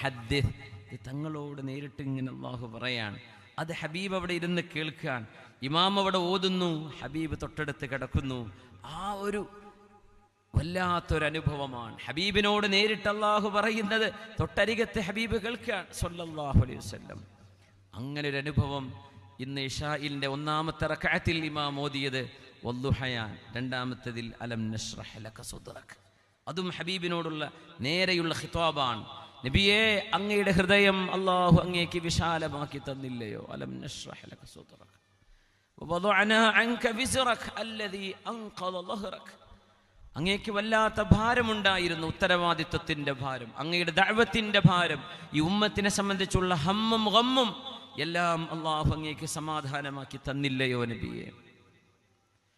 ഹദ്ദിസ്, തങ്ങളോട് നേരിട്ട് ഇങ്ങനെ അല്ലാഹു പറയാണ്. അത് ഹബീബ് അവിടെ ഇരുന്ന് കേൾക്കാൻ, ഇമാം അവിടെ ഓതുന്നു, ഹബീബ് തൊട്ടടുത്ത് കിടക്കുന്നു. ആ ഒരു വല്ലാത്തൊരനുഭവമാണ്. ഹബീബിനോട് നേരിട്ട് അല്ലാഹു പറയുന്നത് തൊട്ടരികത്ത് ഹബീബ് കേൾക്കാൻ സ്വല്ലല്ലാഹു അലൈഹി വസല്ലം. അങ്ങനെ ഒരു അനുഭവം ഇന്ന് ഇശാഇന്റെ ഒന്നാമത്തെ റക്അത്തിൽ ഇമാം ഓതിയത് വദ്ദുഹയാൻ, രണ്ടാമത്തേതിൽ അലം നശ്റഹ് ലക സദ്റക. അതും ഹബീബിനോടുള്ള നേരെയുള്ള ഖിതാബാണ്. നബിയേ, അങ്ങയുടെ ഹൃദയം അല്ലാഹു അങ്ങേക്ക് വിശാലമാക്കി തന്നില്ലയോ? അലം നശ്റഹ് ലക സദ്റക വവദഅനാ അൻക വിസ്റക അല്ലദീ അൻഖദ ളഹ്റക. അങ്ങേക്ക് വല്ലാത്ത ഭാരമുണ്ടായിരുന്നു, ഉത്തരവാദിത്വത്തിന്റെ ഭാരം, അങ്ങയുടെ ദഅവത്തിന്റെ ഭാരം, ഈ ഉമ്മത്തിനെ സംബന്ധിച്ചുള്ള ഹമ്മും ഗമ്മും എല്ലാം അല്ലാഹു അങ്ങേക്ക് സമാധാനമാക്കി തന്നില്ലയോ നബിയേ?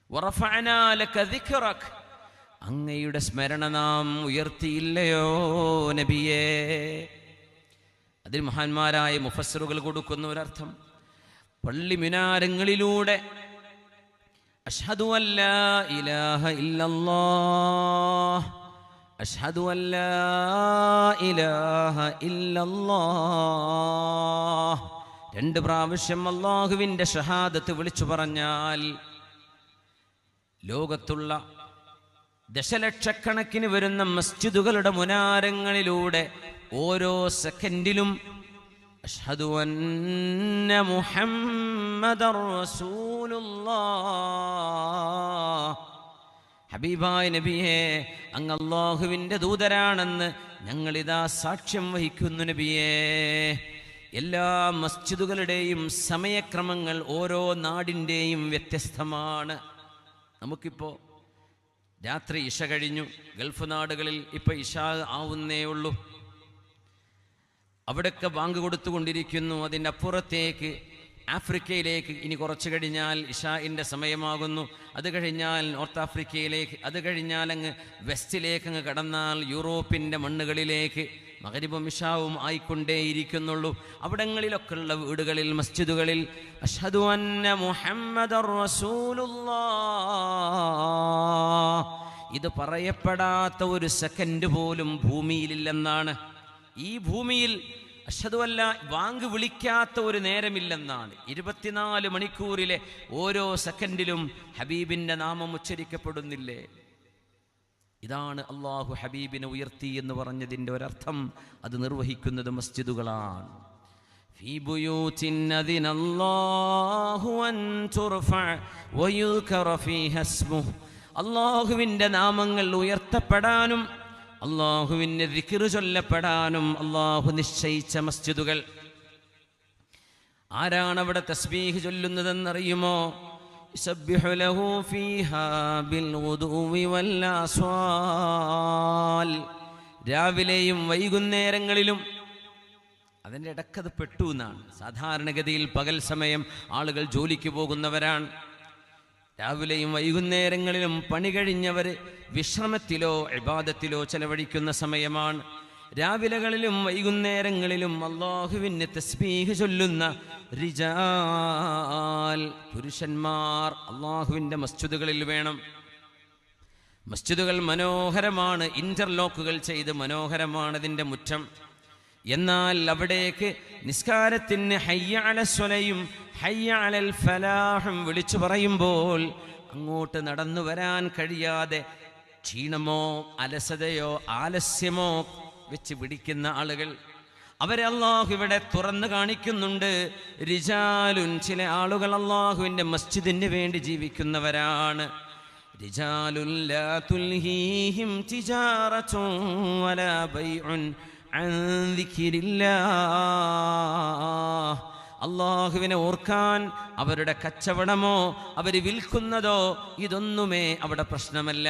വറഫഅനാ ലക ദിക്റക, അങ്ങയുടെ സ്മരണ നാം ഉയർത്തിയില്ലയോ നബിയേ? അതിൽ മഹാന്മാരായ മുഫസ്സിറുകൾ കൊടുക്കുന്ന ഒരർത്ഥം, പള്ളി മിനാരങ്ങളിലൂടെ അഷ്ഹദു അല്ലാ ഇലാഹ ഇല്ലല്ലാഹ്, അഷ്ഹദു അല്ലാ ഇലാഹ ഇല്ലല്ലാഹ് 2 പ്രാവശ്യം അല്ലാഹുവിൻ്റെ ഷഹാദത്ത് വിളിച്ചു പറഞ്ഞാൽ ലോകത്തുള്ള ദശലക്ഷക്കണക്കിന് വരുന്ന മസ്ജിദുകളുടെ മുനാരങ്ങളിലൂടെ ഓരോ സെക്കൻഡിലും അഷ്ഹദു അന്ന മുഹമ്മദർ റസൂലുള്ളാഹ്, ഹബീബായ നബിയേ, അങ്ങ് അല്ലാഹുവിൻ്റെ ദൂതരാണെന്ന് ഞങ്ങളിതാ സാക്ഷ്യം വഹിക്കുന്നു നബിയേ. എല്ലാ മസ്ജിദുകളുടെയും സമയക്രമങ്ങൾ ഓരോ നാടിൻ്റെയും വ്യത്യസ്തമാണ്. നമുക്കിപ്പോൾ രാത്രി ഇശ കഴിഞ്ഞു, ഗൾഫ് നാടുകളിൽ ഇപ്പോൾ ഇശ ആവുന്നേ ഉള്ളൂ, അവിടെയൊക്കെ ബാങ്ക് കൊടുത്തുകൊണ്ടിരിക്കുന്നു. അതിൻ്റെ അപ്പുറത്തേക്ക് ആഫ്രിക്കയിലേക്ക് ഇനി കുറച്ച് കഴിഞ്ഞാൽ ഇശാഇൻ്റെ സമയമാകുന്നു. അത് കഴിഞ്ഞാൽ നോർത്ത് ആഫ്രിക്കയിലേക്ക്, അത് കഴിഞ്ഞാൽ അങ്ങ് വെസ്റ്റിലേക്ക് അങ്ങ് കടന്നാൽ യൂറോപ്പിൻ്റെ മണ്ണുകളിലേക്ക് മഗ്രിബും ഇശാവും ആയിക്കൊണ്ടേയിരിക്കുന്നുള്ളൂ. അവിടങ്ങളിലൊക്കെയുള്ള വീടുകളിൽ, മസ്ജിദുകളിൽ അഷ്ഹദു അന്ന മുഹമ്മദർ റസൂലുള്ളാഹ് ഇത് പറയപ്പെടാത്ത ഒരു സെക്കൻഡ് പോലും ഭൂമിയിലില്ലെന്നാണ്. ഈ ഭൂമിയിൽ അഷ്ഹദു അല്ലാ വാങ്ക് വിളിക്കാത്ത ഒരു നേരമില്ലെന്നാണ്. 24 മണിക്കൂറിലെ ഓരോ സെക്കൻഡിലും ഹബീബിൻ്റെ നാമം ഉച്ചരിക്കപ്പെടുന്നില്ലേ? ഇതാണ് അല്ലാഹു ഹബീബിനെ ഉയർത്തി എന്ന് പറഞ്ഞതിൻ്റെ ഒരർത്ഥം. അത് നിർവഹിക്കുന്നത് മസ്ജിദുകളാണ്. ഫീ ബുയൂത്തിൻ അദിനല്ലാഹു അൻ തുർഫഅ വയുദ്കറ ഫീഹാ ഇസ്മുഹു, അല്ലാഹുവിൻ്റെ നാമങ്ങൾ ഉയർത്തപ്പെടാനും അല്ലാഹുവിൻ്റെ ദിക്ർ ചൊല്ലപ്പെടാനും അല്ലാഹു നിശ്ചയിച്ച മസ്ജിദുകൾ. ആരാണ് അവിടെ തസ്ബീഹ് ചൊല്ലുന്നതെന്നറിയുമോ? യുസബ്ബിഹു ലഹു ഫീഹാ ബിൽ ഗുദുവി വൽ ആസ്വാൽ, രാവിലെയും വൈകുന്നേരങ്ങളിലും. അതിൻ്റെ ഇടക്കത് പെട്ടു എന്നാണ്. സാധാരണഗതിയിൽ പകൽ സമയം ആളുകൾ ജോലിക്ക് പോകുന്നവരാണ്. രാവിലെയും വൈകുന്നേരങ്ങളിലും പണി കഴിഞ്ഞവർ വിശ്രമത്തിലോ ഇബാദത്തിലോ ചെലവഴിക്കുന്ന സമയമാണ്. രാവിലെകളിലും വൈകുന്നേരങ്ങളിലും അല്ലാഹുവിനെ തസ്ബീഹ് ചൊല്ലുന്ന റിജാൽ, പുരുഷന്മാർ അല്ലാഹുവിൻ്റെ മസ്ജിദുകളിൽ വേണം. മസ്ജിദുകൾ മനോഹരമാണ്, ഇന്റർലോക്കുകൾ ചെയ്ത് മനോഹരമാണ് അതിൻ്റെ മുറ്റം. എന്നാൽ അവിടേക്ക് നിസ്കാരത്തിന് ഹയ്യ അലസ്വലയും ഹയ്യ അലൽ ഫലാഹും വിളിച്ചു പറയുമ്പോൾ അങ്ങോട്ട് നടന്നു വരാൻ കഴിയാതെ ക്ഷീണമോ അലസതയോ ആലസ്യമോ വെച്ച് പിടിക്കുന്ന ആളുകൾ, അവരെ അല്ലാഹു ഇവിടെ തുറന്നു കാണിക്കുന്നുണ്ട്. റിജാലുൻ, ചില ആളുകൾ അല്ലാഹുവിൻ്റെ മസ്ജിദിന് വേണ്ടി ജീവിക്കുന്നവരാണ്. റിജാലുൻ ലാ തുൽഹീഹിം തിജാറത്തുൻ വലാ ബൈഉൻ അൻ ദിക്രില്ലാഹ്, അല്ലാഹുവിനെ ഓർക്കാൻ അവരുടെ കച്ചവടമോ അവർ വിൽക്കുന്നതോ ഇതൊന്നുമേ അവിടെ പ്രശ്നമല്ല.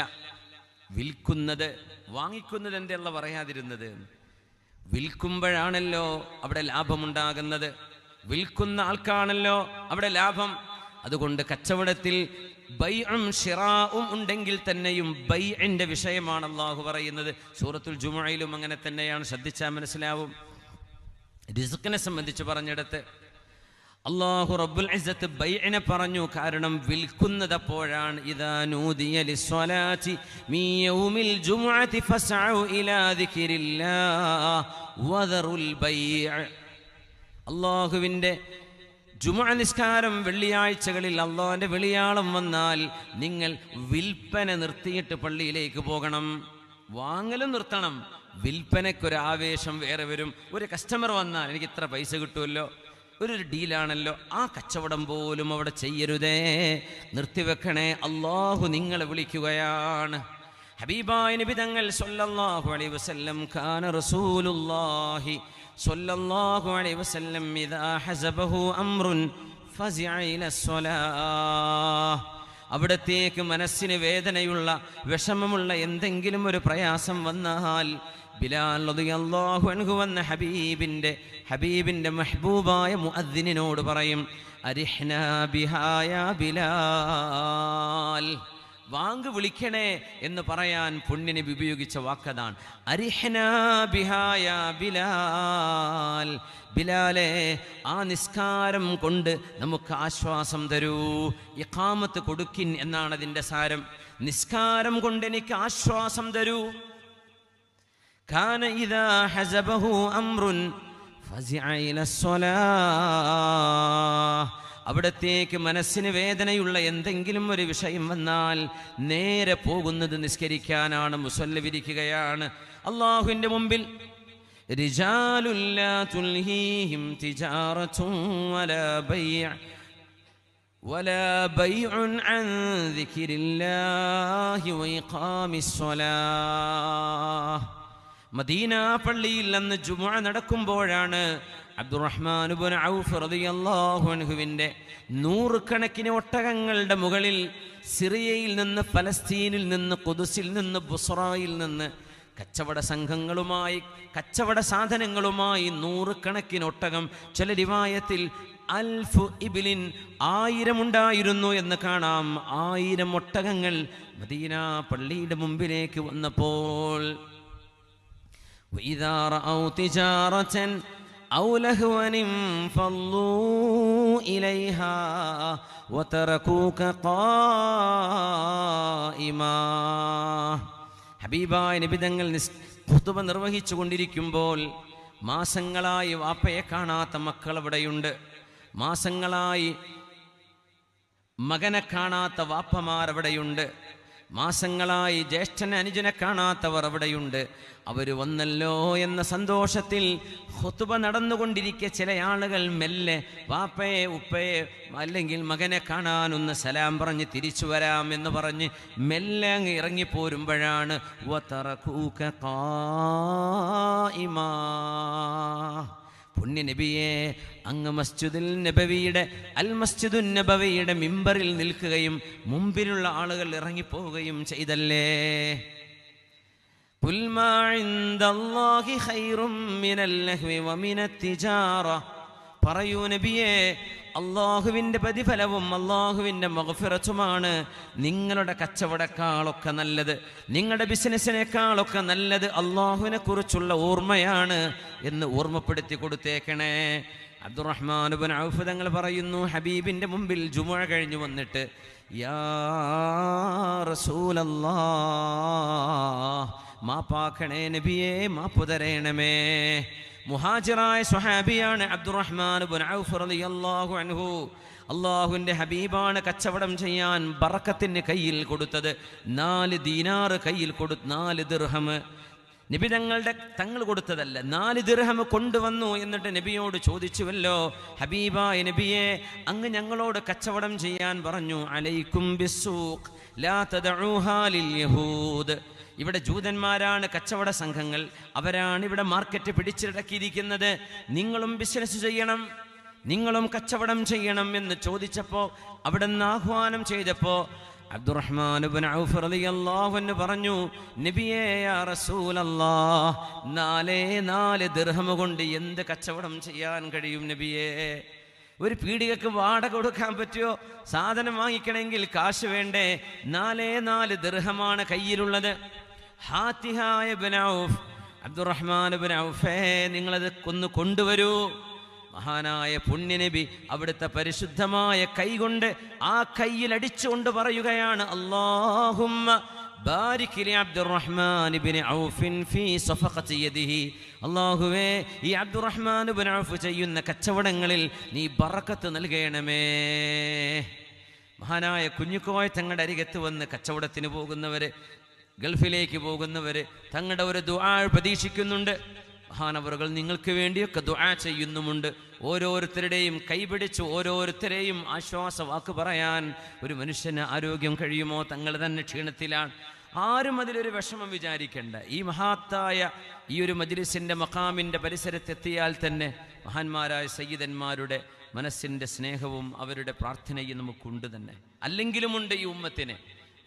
വിൽക്കുന്നത്, വാങ്ങിക്കുന്നത് എന്തെല്ല പറയാതിരുന്നത്? വിൽക്കുമ്പോഴാണല്ലോ അവിടെ ലാഭമുണ്ടാകുന്നത്, വിൽക്കുന്ന ആൾക്കാണല്ലോ അവിടെ ലാഭം. അതുകൊണ്ട് കച്ചവടത്തിൽ ബൈഉം ശിറാഉം ഉണ്ടെങ്കിൽ തന്നെയും ബൈഇന്റെ വിഷയമാണ് അല്ലാഹു പറയുന്നത്. സൂറത്തുൽ ജുമുഅയിലും അങ്ങനെ തന്നെയാണ്, ശ്രദ്ധിച്ചാൽ മനസ്സിലാവും. റിസ്ക്കിനെ സംബന്ധിച്ച് പറഞ്ഞെടുത്ത് അല്ലാഹു റബ്ബുൽ ഇസ്സത്ത് ബൈഇനെ പറഞ്ഞു. കാരണം വിൽക്കുന്നതപ്പോഴാണ്. ഇദാ നൂദിയ ലിസ്സലാത്തി മിൻ യൗമിൽ ജുമുഅത്തി ഫസ്അഉ ഇലാ ദിക്രില്ലാഹ് വദറുൽ ബൈഅ. അല്ലാഹുവിൻ്റെ ജുമുഅ നിസ്കാരം വെള്ളിയാഴ്ചകളിൽ അല്ലാഹുവിൻ്റെ വെളിയാളം വന്നാൽ നിങ്ങൾ വിൽപ്പന നിർത്തിയിട്ട് പള്ളിയിലേക്ക് പോകണം. വാങ്ങലും നിർത്തണം. വിൽപ്പനയ്ക്കൊരാവേശം വേറെ വരും. ഒരു കസ്റ്റമർ വന്നാൽ എനിക്ക് ഇത്ര പൈസ കിട്ടുമല്ലോ, ഒരു ഡീലാണല്ലോ, ആ കച്ചവടം പോലും അവിടെ ചെയ്യരുതേ, നിർത്തിവെക്കണേ. അല്ലാഹു നിങ്ങളെ വിളിക്കുകയാണ്. ഹബീബായ നബി തങ്ങൾ സ്വല്ലല്ലാഹു അലൈഹി വസല്ലം കാന റസൂലുള്ളാഹി സ്വല്ലല്ലാഹു അലൈഹി വസല്ലം ഇദാ ഹസബഹു അംറുൻ ഫസിഅ ഇലസ്സലാഹ്. അവിടത്തേക്ക് മനസ്സിന് വേദനയുള്ള വിഷമമുള്ള എന്തെങ്കിലും ഒരു പ്രയാസം വന്നാൽ ബിലാൽ റളിയല്ലാഹു അൻഹു വന്ന ഹബീബിൻ്റെ മെഹബൂബായ മുഅദ്ദിനിനോട് പറയും, അരിഹ്നാ ബിഹാ യാ ബിലാൽ. വാങ്ക് വിളിക്കണേ എന്ന് പറയാൻ പുണ്യനബി ഉപയോഗിച്ച വാക്കതാണ് അരിഹ്നാ ബിഹാ യാ ബിലാൽ. ബിലാലെ, ആ നിസ്കാരം കൊണ്ട് നമുക്ക് ആശ്വാസം തരൂ. ഇഖാമത്ത് കൊടുക്കിൻ എന്നാണ് അതിൻ്റെ സാരം. നിസ്കാരം കൊണ്ട് എനിക്ക് ആശ്വാസം തരൂ. കാന ഇദാ ഹസബഹു അംറുൻ ഫസിഅ ഇലസ്സലാഹ്. അവിടത്തേക്ക് മനസ്സിന് വേദനയുള്ള എന്തെങ്കിലും ഒരു വിഷയം വന്നാൽ നേരെ പോകുന്നത് നിസ്കരിക്കാനാണ്, മുസല്ല വിരിക്കുകയാണ്. അല്ലാഹുവിൻ്റെ മുമ്പിൽ റിജാലുൻ ലാ തുൽഹീഹിം തിജാറത്തുൻ വലാ ബൈഉൻ അൻ ദിക്രില്ലാഹി വഇഖാമിസ്സലാഹ്. മദീന പള്ളിയിൽ അന്ന് ജുമുഅ നടക്കുമ്പോഴാണ് അബ്ദുറഹ്മാൻ ഇബ്നു ഔഫ് റളിയല്ലാഹു അൻഹുവിൻ്റെ 100 കണക്കിന് ഒട്ടകങ്ങളുടെ മുകളിൽ സിറിയയിൽ നിന്ന്, ഫലസ്തീനിൽ നിന്ന്, ഖുദ്സിൽ നിന്ന്, ബുസ്റയിൽ നിന്ന് കച്ചവട സംഘങ്ങളുമായി, കച്ചവട സാധനങ്ങളുമായി 100 കണക്കിന് ഒട്ടകം, ചില റിവായത്തിൽ അൽഫു ഇബ്ലിൻ 1000 ഉണ്ടായിരുന്നു എന്ന് കാണാം. 1000 ഒട്ടകങ്ങൾ മദീന പള്ളിയുടെ മുമ്പിലേക്ക് വന്നപ്പോൾ وإذا رأوا تجارة أو لهوا انفضوا إليها وتركوك قائما. ഹബീബായ നബി തങ്ങൾ ഖുതുബ നിർവഹിച്ചു കൊണ്ടിരിക്കുമ്പോൾ മാസങ്ങളായി വാപ്പയെ കാണാത്ത മക്കൾ അവിടെയുണ്ട്. മാസങ്ങളായി മകനെ കാണാത്ത വാപ്പമാർ അവിടെയുണ്ട്. മാസങ്ങളായി ജ്യേഷ്ഠനെ അനുജനെ കാണാത്തവർ അവിടെയുണ്ട്. അവർ വന്നല്ലോ എന്ന സന്തോഷത്തിൽ ഖുതുബ നടന്നുകൊണ്ടിരിക്കെ ചില ആളുകൾ മെല്ലെ വാപ്പയെ, ഉപ്പയെ, അല്ലെങ്കിൽ മകനെ കാണാനൊന്ന് സലാം പറഞ്ഞ് തിരിച്ചു വരാം എന്ന് പറഞ്ഞ് മെല്ലെ അങ്ങ് ഇറങ്ങിപ്പോരുമ്പോഴാണ് വതറകൂക ഖായിമാ. പുണ്യ നബിയെ അങ്ങ് മസ്ജിദുൽ നബവിയുടെ മിമ്പറിൽ നിൽക്കുകയും മുമ്പിലുള്ള ആളുകൾ ഇറങ്ങിപ്പോവുകയും ചെയ്തല്ലേ. ഖുൽ മാ ഇൻദല്ലാഹി ഖൈറും മിനൽ ലഹ്വി വമിനത് തിജാറ. പറയൂ നബിയെ, അള്ളാഹുവിൻ്റെ പ്രതിഫലവും അള്ളാഹുവിൻ്റെ മഗ്ഫിറത്തുമാണ് നിങ്ങളുടെ കച്ചവടക്കാളൊക്കെ നല്ലത്, നിങ്ങളുടെ ബിസിനസ്സിനേക്കാളൊക്കെ നല്ലത് അള്ളാഹുവിനെ കുറിച്ചുള്ള ഓർമ്മയാണ് എന്ന് ഓർമ്മപ്പെടുത്തി കൊടുത്തേക്കണേ. അബ്ദുറഹ്മാൻ ഇബ്നു ഔഫ് തങ്ങൾ പറയുന്നു, ഹബീബിൻ്റെ മുമ്പിൽ ജുമുഅ കഴിഞ്ഞു വന്നിട്ട്, യാ റസൂലല്ലാഹ്, മാപ്പാക്കണേ നബിയേ, മാപ്പു തരേണമേ. മുഹാജിറായ സ്വഹാബിയാണ് അബ്ദുറഹ്മാൻ ഇബ്നു ഔഫ് റളിയല്ലാഹു അൻഹു. അള്ളാഹുവിൻ്റെ ഹബീബാണ് കച്ചവടം ചെയ്യാൻ ബറക്കത്തിന് കയ്യിൽ കൊടുത്തത്. 4 ദീനാർ കയ്യിൽ കൊടുത്തു, 4 ദിർഹം. നബി തങ്ങൾ കൊടുത്തതല്ല, 4 ദിർഹം കൊണ്ടുവന്നു. എന്നിട്ട് നബിയോട് ചോദിച്ചുവല്ലോ, ഹബീബായ നബിയെ, അങ്ങ് ഞങ്ങളോട് കച്ചവടം ചെയ്യാൻ പറഞ്ഞു. അലൈക്കും ബിസ്സൂഖ് ലാ തദഊഹാ ലിൽ യഹൂദ്. ഇവിടെ ജൂതന്മാരാണ് കച്ചവട സംഘങ്ങൾ, അവരാണ് ഇവിടെ മാർക്കറ്റ് പിടിച്ചിടക്കിയിരിക്കുന്നത്. നിങ്ങളും ബിസിനസ് ചെയ്യണം, നിങ്ങളും കച്ചവടം ചെയ്യണം എന്ന് ചോദിച്ചപ്പോൾ, അവിടെ നിന്ന് ആഹ്വാനം ചെയ്തപ്പോൾ അബ്ദുറഹ്മാൻ ഇബ്നു ഔഫ് റളിയല്ലാഹു അൻഹു പറഞ്ഞു, നബിയേ യാ റസൂലല്ലാഹ്, 4 ദിർഹം കൊണ്ട് എന്ത് കച്ചവടം ചെയ്യാൻ കഴിയും നബിയേ? ഒരു പീടികക്ക് വാടക കൊടുക്കാൻ പറ്റുമോ? സാധനം വാങ്ങിക്കണമെങ്കിൽ കാശ് വേണ്ടേ? 4 ദിർഹമാണ് കയ്യിലുള്ളത്. ഹാത്തിഹായ ഇബ്നു ഔഫ്, അബ്ദുറഹ്മാൻ ഇബ്നു ഔഫേ, നിങ്ങളത് കൊണ്ടുവരൂ. മഹാനായ പുണ്യനബി അവിടുത്തെ പരിശുദ്ധമായ കൈകൊണ്ട് ആ കയ്യിൽ അടിച്ചുകൊണ്ട് പറയുകയാണ്, അല്ലാഹുമ്മ ബാരിക് ലി അബ്ദുറഹ്മാൻ ഇബ്നു ഔഫ് ഫീ സഫഖതി യദിഹി. അല്ലാഹുവേ, ഈ അബ്ദുറഹ്മാൻ ഇബ്നു ഔഫ് ചെയ്യുന്ന കച്ചവടങ്ങളിൽ നീ ബറക്കത്ത് നൽകണമേ. മഹാനായ കുഞ്ഞുക്കോയ തങ്ങളുടെ അരികത്ത് വന്ന് കച്ചവടത്തിന് പോകുന്നവര്, ഗൾഫിലേക്ക് പോകുന്നവര് തങ്ങളുടെ ഒരു ദുആ പ്രതീക്ഷിക്കുന്നുണ്ട്. മഹാനവറുകൾ നിങ്ങൾക്ക് വേണ്ടിയൊക്കെ ദുആ ചെയ്യുന്നുമുണ്ട്. ഓരോരുത്തരുടെയും കൈപിടിച്ച് ഓരോരുത്തരെയും ആശ്വാസവാക്ക് പറയാൻ ഒരു മനുഷ്യന് ആരോഗ്യം കഴിയുമോ? തങ്ങൾ തന്നെ ക്ഷീണത്തിലാണ്. ആരും അതിലൊരു വിഷമം വിചാരിക്കേണ്ട. ഈ മഹാത്തായ ഈ ഒരു മജ്ലിസിന്റെ മഖാമിന്റെ പരിസരത്തെത്തിയാൽ തന്നെ മഹാന്മാരായ സയ്യിദന്മാരുടെ മനസ്സിന്റെ സ്നേഹവും അവരുടെ പ്രാർത്ഥനയും നമുക്കുണ്ട് തന്നെ, അല്ലെങ്കിലുമുണ്ട് ഈ ഉമ്മത്തിന്.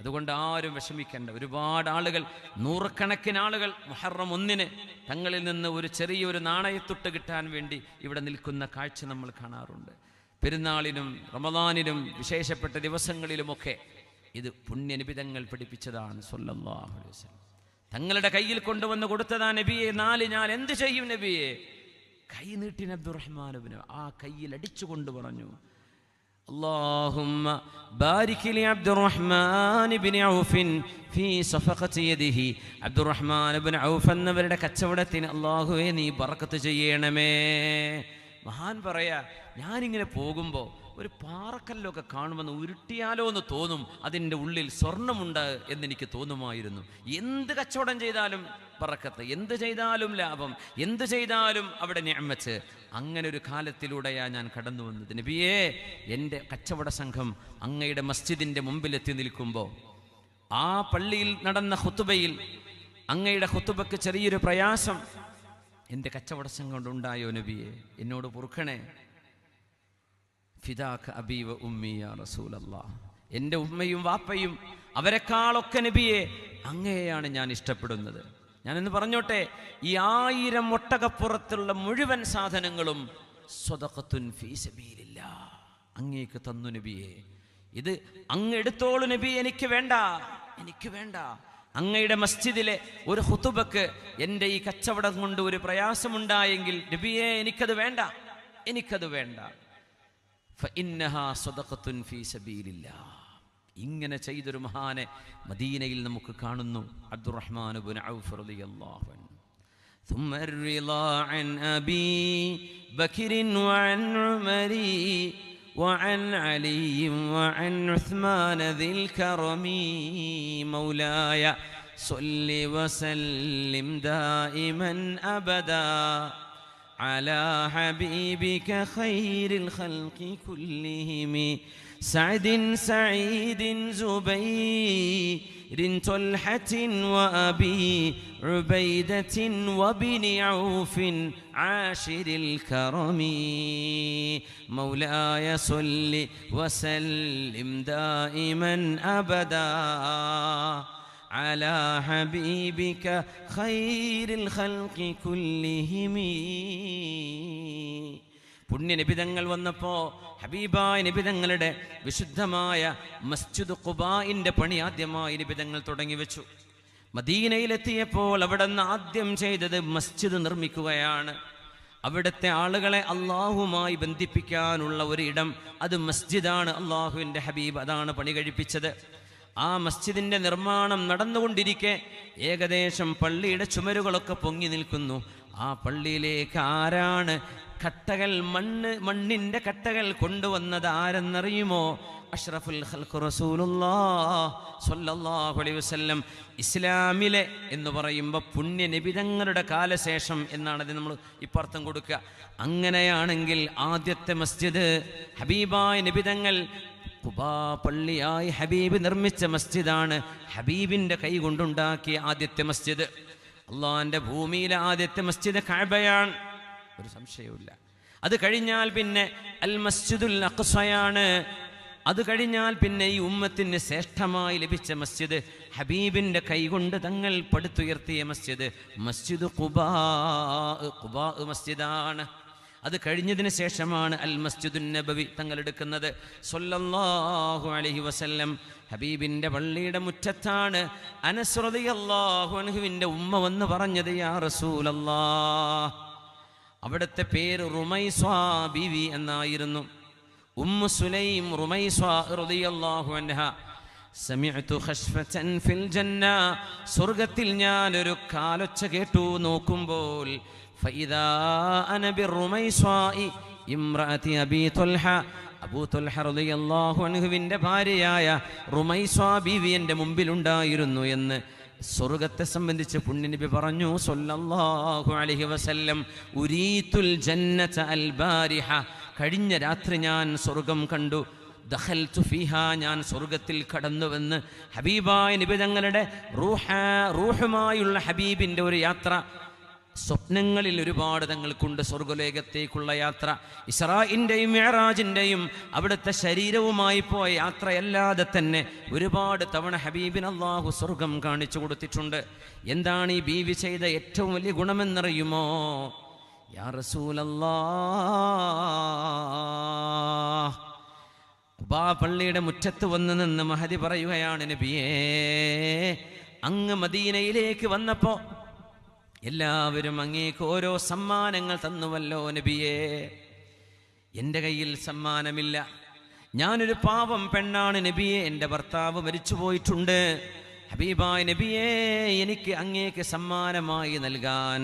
അതുകൊണ്ട് ആരും വിഷമിക്കേണ്ട. ഒരുപാട് ആളുകൾ, നൂറുകണക്കിന് ആളുകൾ മുഹറം 1 തങ്ങളിൽ നിന്ന് ഒരു ചെറിയൊരു നാണയത്തൊട്ട് കിട്ടാൻ വേണ്ടി ഇവിടെ നിൽക്കുന്ന കാഴ്ച നമ്മൾ കാണാറുണ്ട്. പെരുന്നാളിനും റമദാനിനും വിശേഷപ്പെട്ട ദിവസങ്ങളിലുമൊക്കെ ഇത് പുണ്യനിബിതങ്ങൾ പഠിപ്പിച്ചതാണ് സ്വല്ലല്ലാഹു അലൈഹി വസല്ലം. തങ്ങളുടെ കയ്യിൽ കൊണ്ടുവന്ന് കൊടുത്തതാ നബിയെ. 4 ഞാൻ എന്ത് ചെയ്യും നബിയെ? കൈ നീട്ടിന അബ്ദുറഹ്മാനുവിന് ആ കയ്യിൽ അടിച്ചുകൊണ്ട് പറഞ്ഞു, അല്ലാഹുമ്മ ബാരിക് ലി അബ്ദുറഹ്മാൻ ഇബ്നു ഔഫ് ഫീ സഫഖതി യദിഹി. അബ്ദുറഹ്മാൻ ഇബ്നു ഔഫ് എന്നവരുടെ കച്ചവടത്തിന് അല്ലാഹുവേ നീ ബറക്കത്ത് ചെയ്യണമേ. മഹാൻ പറയാ, ഞാനിങ്ങനെ പോകുമ്പോൾ ഒരു പാറക്കല്ലൊക്കെ കാണുമെന്ന് ഉരുട്ടിയാലോ എന്ന് തോന്നും. അതിൻ്റെ ഉള്ളിൽ സ്വർണ്ണമുണ്ട് എന്നെനിക്ക് തോന്നുമായിരുന്നു. എന്ത് കച്ചവടം ചെയ്താലും ബറക്കത്ത്, എന്ത് ചെയ്താലും ലാഭം, എന്ത് ചെയ്താലും അവിടെ നിഅമത്ത്. അങ്ങനെ ഒരു കാലത്തിലൂടെയാണ് ഞാൻ കടന്നു വന്നത്. നബിയേ, എൻ്റെ കച്ചവട സംഘം അങ്ങയുടെ മസ്ജിദിൻ്റെ മുമ്പിലെത്തി നിൽക്കുമ്പോൾ ആ പള്ളിയിൽ നടന്ന ഖുതുബയിൽ അങ്ങയുടെ ഖുതുബക്ക് ചെറിയൊരു പ്രയാസം എൻ്റെ കച്ചവട സംഘം കൊണ്ടുണ്ടായോ നബിയെ? എന്നോട് പൊറുക്കണേ. ഫിദാക അബീ വ ഉമ്മി യാ റസൂലല്ലാഹ്. എൻ്റെ ഉമ്മയും വാപ്പയും അവരെക്കാളൊക്കെ നബിയെ അങ്ങയെയാണ് ഞാൻ ഇഷ്ടപ്പെടുന്നത്. ഞാനെന്ന് പറഞ്ഞോട്ടെ, ഈ 1000 ഒട്ടകപ്പുറത്തുള്ള മുഴുവൻ സാധനങ്ങളും സ്വദഖത്തുൻ ഫീ സബീലില്ലാഹ് അങ്ങേക്ക് തന്നു നബിയെ. ഇത് അങ്ങ് എടുത്തോളൂ നബിയെ, എനിക്ക് വേണ്ട, എനിക്ക് വേണ്ട. അങ്ങയുടെ മസ്ജിദിലെ ഒരു ഖുതുബക്ക് എൻ്റെ ഈ കച്ചവടം കൊണ്ട് ഒരു പ്രയാസമുണ്ടായെങ്കിൽ നബിയെ എനിക്കത് വേണ്ട, എനിക്കത് വേണ്ട. ഫഇന്നഹാ സ്വദഖത്തുൻ ഫീ സബീലില്ലാഹ്. ഇങ്ങനെ ചെയ്തൊരു മഹാനെ മദീനയിൽ നമുക്ക് കാണുന്നു, അബ്ദുറഹ്മാൻ ഇബ്നു ഔഫ് റളിയല്ലാഹു അൻഹു. ثم الرضا عن أبي بكر وعن عمر وعن علي وعن عثمان ذي الكرم مولاي صل وسلم دائما أبدا على حبيبك خير الخلق كلهم سعد سعيد زبير طلحة وأبي عبيدة وابن عوف عاشر الكرم مولاي صل وسلم دائما أبدا على حبيبك خير الخلق كلهم. പുണ്യനിബിതങ്ങൾ വന്നപ്പോൾ ഹബീബായ നിബിതങ്ങളുടെ വിശുദ്ധമായ മസ്ജിദ് ഖുബാഇന്റെ പണി ആദ്യമായി നിബിതങ്ങൾ തുടങ്ങി വെച്ചു. മദീനയിലെത്തിയപ്പോൾ അവിടെ നിന്ന് ആദ്യം ചെയ്തത് മസ്ജിദ് നിർമ്മിക്കുകയാണ്. അവിടുത്തെ ആളുകളെ അള്ളാഹുമായി ബന്ധിപ്പിക്കാനുള്ള ഒരു ഇടം, അത് മസ്ജിദാണ്. അള്ളാഹുവിൻ്റെ ഹബീബ് അതാണ് പണി കഴിപ്പിച്ചത്. ആ മസ്ജിദിന്റെ നിർമ്മാണം നടന്നുകൊണ്ടിരിക്കെ ഏകദേശം പള്ളിയുടെ ചുമരുകളൊക്കെ പൊങ്ങി നിൽക്കുന്നു. ആ പള്ളിയിലേക്ക് ആരാണ് കട്ടകൾ, മണ്ണിന്റെ കട്ടകൾ കൊണ്ടുവന്നത് ആരെന്നറിയുമോ? അഷ്റഫുൽ ഖൽഖ് റസൂലുള്ളാഹ് സ്വല്ലല്ലാഹു അലൈഹി വസല്ലം. ഇസ്ലാമിലെ എന്ന് പറയുമ്പോൾ പുണ്യ നബിതങ്ങളുടെ കാലശേഷം എന്നാണ് അത് നമ്മൾ ഇപ്പർത്ഥം കൊടുക്കുക. അങ്ങനെയാണെങ്കിൽ ആദ്യത്തെ മസ്ജിദ് ഹബീബായ നബിതങ്ങൾ ഖുബാ പള്ളിയായി ഹബീബ് നിർമ്മിച്ച മസ്ജിദാണ്. ഹബീബിൻ്റെ കൈ കൊണ്ടുണ്ടാക്കിയ ആദ്യത്തെ മസ്ജിദ്. അള്ളാഹിൻ്റെ ഭൂമിയിലെ ആദ്യത്തെ മസ്ജിദ് കഅബയാണ്, ഒരു സംശയവുമില്ല. അത് കഴിഞ്ഞാൽ പിന്നെ അൽ മസ്ജിദുൽ അഖ്സയാണ്. അത് കഴിഞ്ഞാൽ പിന്നെ ഈ ഉമ്മത്തിന് ശ്രേഷ്ഠമായി ലഭിച്ച മസ്ജിദ്, ഹബീബിൻ്റെ കൈകൊണ്ട് തങ്ങൾ പടുത്തുയർത്തിയ മസ്ജിദ്, മസ്ജിദ് ഖുബാ. ഖുബാ മസ്ജിദാണ്. അത് കഴിഞ്ഞതിന് ശേഷമാണ് അൽ മസ്ജിദുൻ നബവി തങ്ങൾ എടുക്കുന്നത്. സ്വല്ലല്ലാഹു അലൈഹി വസല്ലം ഹബീബിൻ്റെ പള്ളിയുടെ മുറ്റത്താണ് അനസ് റളിയല്ലാഹു അൻഹുവിൻ്റെ ഉമ്മ വന്ന് പറഞ്ഞത്, യാ റസൂലല്ലാഹ്, അവിടുത്തെ പേര് റുമൈസ്വാ ബീവി എന്നായിരുന്നു. ഉമ്മു സുലൈം റുമൈസ്വാ റളിയല്ലാഹു അൻഹ സമിഅതു ഖശ്ഫതൻ ഫിൽ ജന്ന, സ്വർഗ്ഗത്തിൽ ഞാനൊരു കാലൊച്ച കേട്ടു. നോക്കുമ്പോൾ ഫഇദാ അന ബിറുമൈസ്വാഇ ഇംറഅതി അബീ ത്വൽഹ, അബൂ ത്വൽഹ റളിയല്ലാഹു അൻഹുവിൻ്റെ ഭാര്യയായ റുമൈസ്വാ ബീവി എൻ്റെ മുമ്പിലുണ്ടായിരുന്നു എന്ന് സ്വർഗത്തെ സംബന്ധിച്ച് പുണ്യനബി പറഞ്ഞു സ്വല്ലല്ലാഹു അലൈഹി വസല്ലം. ഉരീതുൽ ജന്നത അൽ ബാരിഹ, കഴിഞ്ഞ രാത്രി ഞാൻ സ്വർഗം കണ്ടു. ദഖൽതു ഫീഹാ, ഞാൻ സ്വർഗത്തിൽ കടന്നുവെന്ന് ഹബീബായ നബി തങ്ങളുടെ റൂഹുമായുള്ള ഹബീബിൻ്റെ ഒരു യാത്ര. സ്വപ്നങ്ങളിൽ ഒരുപാട് തങ്ങൾക്കുണ്ട് സ്വർഗലോകത്തേക്കുള്ള യാത്ര. ഇസ്രാഇൻ്റെയും മിഅ്റാജിൻ്റെയും അവിടുത്തെ ശരീരവുമായി പോയ യാത്രയല്ലാതെ തന്നെ ഒരുപാട് തവണ ഹബീബിന് അല്ലാഹു സ്വർഗം കാണിച്ചു കൊടുത്തിട്ടുണ്ട്. എന്താണ് ഈ ബീവി ചെയ്ത ഏറ്റവും വലിയ ഗുണമെന്നറിയുമോ? യാ റസൂലല്ലാഹ്, ഖുബാ പള്ളിയുടെ മുറ്റത്ത് വന്ന് നിന്ന് മഹദി പറയുകയാണ്, നബിയേ, അങ്ങ് മദീനയിലേക്ക് വന്നപ്പോൾ എല്ലാവരും അങ്ങേക്ക് ഓരോ സമ്മാനങ്ങൾ തന്നുവല്ലോ നബിയേ. എൻ്റെ കയ്യിൽ സമ്മാനമില്ല, ഞാനൊരു പാവം പെണ്ണാണ് നബിയേ, എൻ്റെ ഭർത്താവ് മരിച്ചു പോയിട്ടുണ്ട്. ഹബീബായ നബിയേ, എനിക്ക് അങ്ങേക്ക് സമ്മാനമായി നൽകാൻ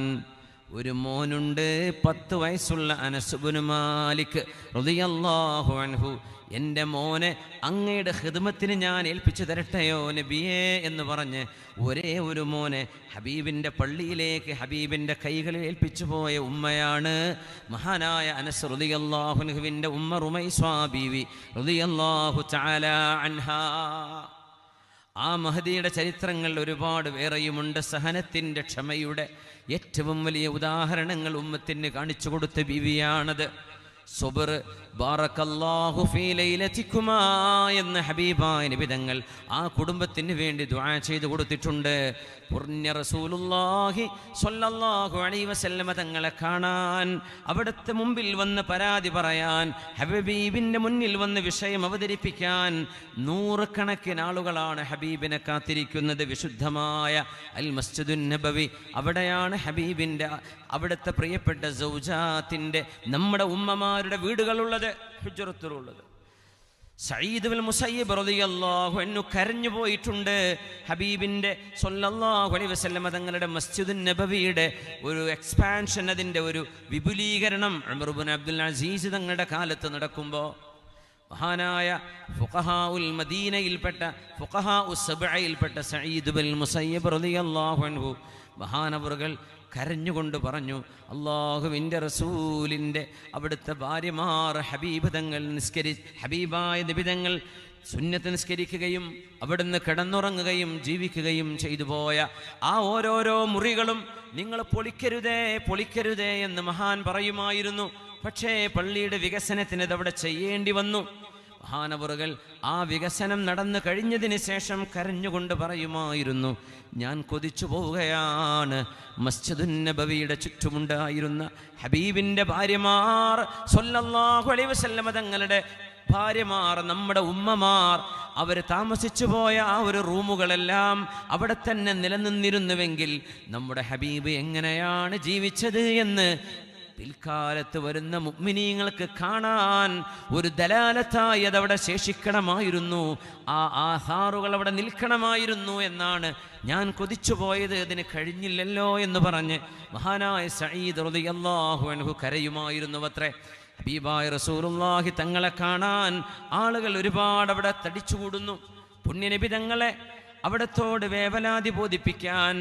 ഒരു മോനുണ്ട്, 10 വയസ്സുള്ള അനസ് ഇബ്നു മാലിക് റളിയല്ലാഹു അൻഹു. എൻ്റെ മോനെ അങ്ങയുടെ ഖിദ്മത്തിന് ഞാൻ ഏൽപ്പിച്ചു തരട്ടെയോ നബിയേ എന്ന് പറഞ്ഞ് ഒരേ ഒരു മോനെ ഹബീബിൻ്റെ പള്ളിയിലേക്ക് ഹബീബിൻ്റെ കൈകളിൽ ഏൽപ്പിച്ചു പോയ ഉമ്മയാണ് മഹാനായ അനസ് റളിയല്ലാഹു അൻഹുവിൻ്റെ ഉമ്മ റുമൈസ്വാ ബീവി റളിയല്ലാഹു തആല അൻഹാ. ആ മഹദിയുടെ ചരിത്രങ്ങൾ ഒരുപാട് വേറെയുമുണ്ട്. സഹനത്തിൻ്റെ, ക്ഷമയുടെ ഏറ്റവും വലിയ ഉദാഹരണങ്ങൾ ഉമ്മത്തിന് കാണിച്ചു കൊടുത്ത ബീവിയാണത്. സുബ്ർ ബാറക്കല്ലാഹു ഫീ ലൈലതികുമാ എന്ന ഹബീബായ നബി തങ്ങൾ ആ കുടുംബത്തിന് വേണ്ടി ദുആ ചെയ്തു കൊടുത്തിട്ടുണ്ട്. പുണ്യ റസൂലുള്ളാഹി സ്വല്ലല്ലാഹു അലൈഹി വസല്ലമ തങ്ങളെ കാണാൻ, അവിടുത്തെ മുമ്പിൽ വന്ന് പരാതി പറയാൻ, ഹബീബിൻ്റെ മുന്നിൽ വന്ന് വിഷയം അവതരിപ്പിക്കാൻ നൂറുകണക്കിന് ആളുകളാണ് ഹബീബിനെ കാത്തിരിക്കുന്നത്. വിശുദ്ധമായ അൽ മസ്ജിദുൻ നബവി, അവിടെയാണ് ഹബീബിൻ്റെ അവിടുത്തെ പ്രിയപ്പെട്ട സൗജാത്തിൻ്റെ നമ്മുടെ ഉമ്മമാരുടെ വീടുകളുള്ളത്, ഹുജ്റത്തുള്ളത്. സഈദ് ഇബ്നുൽ മുസയ്യിബ് റളിയല്ലാഹു അൻഹു കരഞ്ഞു പോയിട്ടുണ്ട്. ഹബീബിൻ്റെ സ്വല്ലല്ലാഹു അലൈഹി വസല്ലമ തങ്ങളുടെ മസ്ജിദുൻ നബവിയുടെ ഒരു എക്സ്പാൻഷൻ, അതിൻ്റെ ഒരു വിപുലീകരണം ഉമർ ഇബ്നു അബ്ദുൽ അസീസ് തങ്ങളുടെ കാലത്ത് നടക്കുമ്പോൾ മഹാനായ ഫുഖഹാഉൽ മദീനയിൽപ്പെട്ട ഫുഖഹാഉ സബ്അയിൽപ്പെട്ട സഈദ് ഇബ്നുൽ മുസയ്യിബ് റളിയല്ലാഹു അൻഹു മഹാനവറുകൾ കരഞ്ഞുകൊണ്ട് പറഞ്ഞു, അല്ലാഹുവിൻ്റെ റസൂലിൻ്റെ അവിടുത്തെ ഭാര്യമാർ ഹബീബ് തങ്ങൾ ഹബീബായ നബി തങ്ങൾ സുന്നത്ത് നിസ്കരിക്കുകയും അവിടുന്ന് കിടന്നുറങ്ങുകയും ജീവിക്കുകയും ചെയ്തു പോയ ആ ഓരോരോ മുറികളും നിങ്ങൾ പൊളിക്കരുതേ എന്ന് മഹാൻ പറയുമായിരുന്നു. പക്ഷേ പള്ളിയുടെ വികസനത്തിന് അതവിടെ ചെയ്യേണ്ടി വന്നു. മഹാനവറുകൾ ആ വികസനം നടന്നു കഴിഞ്ഞതിന് ശേഷം കരഞ്ഞുകൊണ്ട് പറയുമായിരുന്നു, ഞാൻ കൊതിച്ചു പോവുകയാണ് മസ്ജിദുൻ നബവിയുടെ ചുറ്റുമുണ്ടായിരുന്ന ഹബീബിൻ്റെ ഭാര്യമാർ സ്വല്ലല്ലാഹു അലൈഹി വസല്ലമ തങ്ങളുടെ ഭാര്യമാർ, നമ്മുടെ ഉമ്മമാർ, അവർ താമസിച്ചു പോയ ആ ഒരു റൂമുകളെല്ലാം അവിടെ തന്നെ നിലനിന്നിരുന്നുവെങ്കിൽ നമ്മുടെ ഹബീബ് എങ്ങനെയാണ് ജീവിച്ചത് എന്ന് പിൽക്കാലത്ത് വരുന്ന മുഅ്മിനീങ്ങൾക്ക് കാണാൻ ഒരു ദലാലത്തായി അതവിടെ ശേഷിക്കണമായിരുന്നു. ആ ആഹാറുകൾ അവിടെ നിൽക്കണമായിരുന്നു എന്നാണ് ഞാൻ കൊതിച്ചു പോയത്, അതിന് കഴിഞ്ഞില്ലല്ലോ എന്ന് പറഞ്ഞ് മഹാനായ സഈദ് റളിയല്ലാഹു അൻഹു കരയുമായിരുന്നുവത്രേ. ഹബീബായ റസൂലുള്ളാഹി തങ്ങളെ കാണാൻ ആളുകൾ ഒരുപാട് അവിടെ തടിച്ചുകൂടുന്നു. പുണ്യനബി തങ്ങളെ അവിടത്തോട് വേവലാതി ബോധിപ്പിക്കാൻ